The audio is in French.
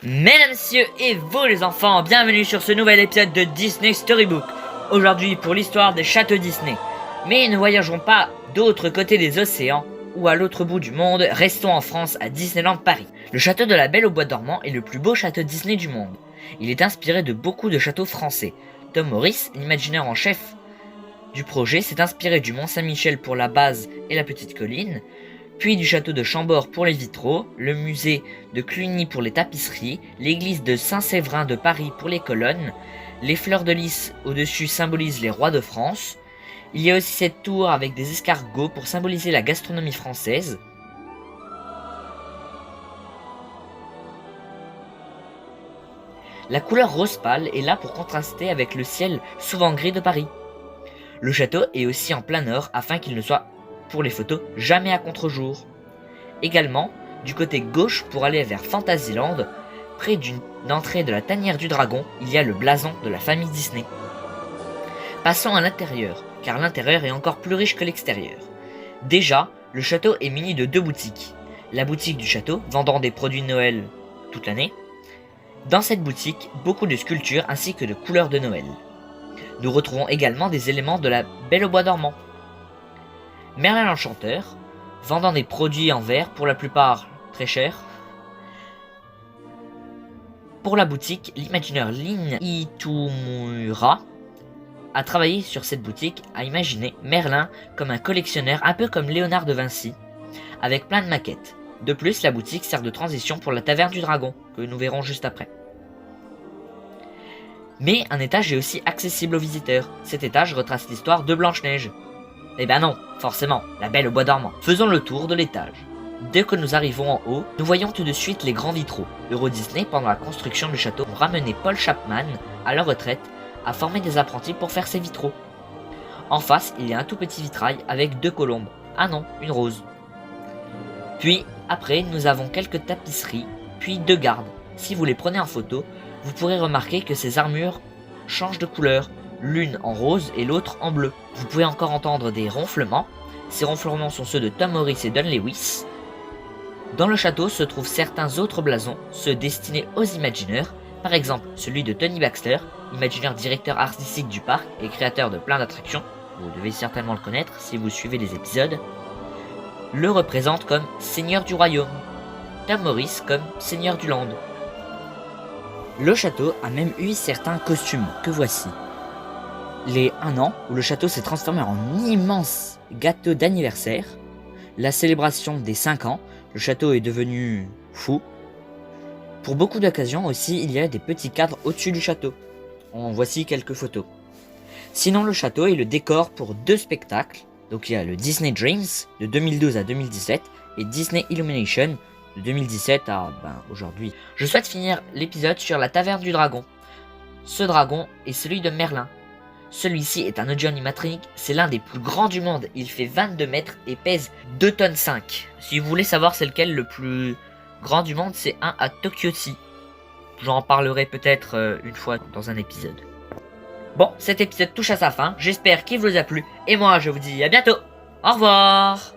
Mesdames, messieurs et vous les enfants, bienvenue sur ce nouvel épisode de Disney Storybook. Aujourd'hui pour l'histoire des châteaux Disney. Mais ne voyageons pas d'autre côté des océans ou à l'autre bout du monde, restons en France à Disneyland Paris. Le château de la Belle au Bois dormant est le plus beau château Disney du monde. Il est inspiré de beaucoup de châteaux français. Tom Morris, l'imaginaire en chef du projet, s'est inspiré du Mont Saint-Michel pour la base et la petite colline, puis du château de Chambord pour les vitraux, le musée de Cluny pour les tapisseries, l'église de Saint-Séverin de Paris pour les colonnes, les fleurs de lys au-dessus symbolisent les rois de France. Il y a aussi cette tour avec des escargots pour symboliser la gastronomie française. La couleur rose pâle est là pour contraster avec le ciel souvent gris de Paris. Le château est aussi en plein nord afin qu'il ne soit, pour les photos, jamais à contre-jour. Également, du côté gauche pour aller vers Fantasyland, près d'une entrée de la tanière du dragon, il y a le blason de la famille Disney. Passons à l'intérieur, car l'intérieur est encore plus riche que l'extérieur. Déjà, le château est muni de deux boutiques. La boutique du château, vendant des produits de Noël toute l'année. Dans cette boutique, beaucoup de sculptures ainsi que de couleurs de Noël. Nous retrouvons également des éléments de la Belle au Bois dormant. Merlin l'Enchanteur, vendant des produits en verre pour la plupart très chers. Pour la boutique, l'imaginaire Lin Itumura a travaillé sur cette boutique à imaginer Merlin comme un collectionneur un peu comme Léonard de Vinci, avec plein de maquettes. De plus, la boutique sert de transition pour la taverne du dragon, que nous verrons juste après. Mais un étage est aussi accessible aux visiteurs. Cet étage retrace l'histoire de Blanche-Neige. Eh ben non, forcément, la Belle au Bois dormant. Faisons le tour de l'étage. Dès que nous arrivons en haut, nous voyons tout de suite les grands vitraux. Euro Disney, pendant la construction du château, ont ramené Paul Chapman à la retraite, à former des apprentis pour faire ses vitraux. En face, il y a un tout petit vitrail avec deux colombes. Ah non, une rose. Puis, après, nous avons quelques tapisseries, puis deux gardes. Si vous les prenez en photo, vous pourrez remarquer que ces armures changent de couleur, l'une en rose et l'autre en bleu. Vous pouvez encore entendre des ronflements. Ces ronflements sont ceux de Tom Morris et Don Lewis. Dans le château se trouvent certains autres blasons, ceux destinés aux imagineurs, par exemple celui de Tony Baxter, imaginaire directeur artistique du parc et créateur de plein d'attractions, vous devez certainement le connaître si vous suivez les épisodes, le représente comme Seigneur du Royaume, Tom Morris comme Seigneur du Land. Le château a même eu certains costumes, que voici. Les 1 an, où le château s'est transformé en immense gâteau d'anniversaire. La célébration des 5 ans, le château est devenu fou. Pour beaucoup d'occasions aussi, il y a des petits cadres au-dessus du château. En voici quelques photos. Sinon, le château est le décor pour 2 spectacles. Donc il y a le Disney Dreams de 2012 à 2017 et Disney Illumination de 2017 à aujourd'hui. Je souhaite finir l'épisode sur la taverne du dragon. Ce dragon est celui de Merlin. Celui-ci est un audio animatronique, c'est l'un des plus grands du monde. Il fait 22 mètres et pèse 2 tonnes 5. Si vous voulez savoir c'est lequel le plus grand du monde, c'est un à Tokyo Sea. J'en parlerai peut-être une fois dans un épisode. Bon, cet épisode touche à sa fin, j'espère qu'il vous a plu, et moi je vous dis à bientôt. Au revoir.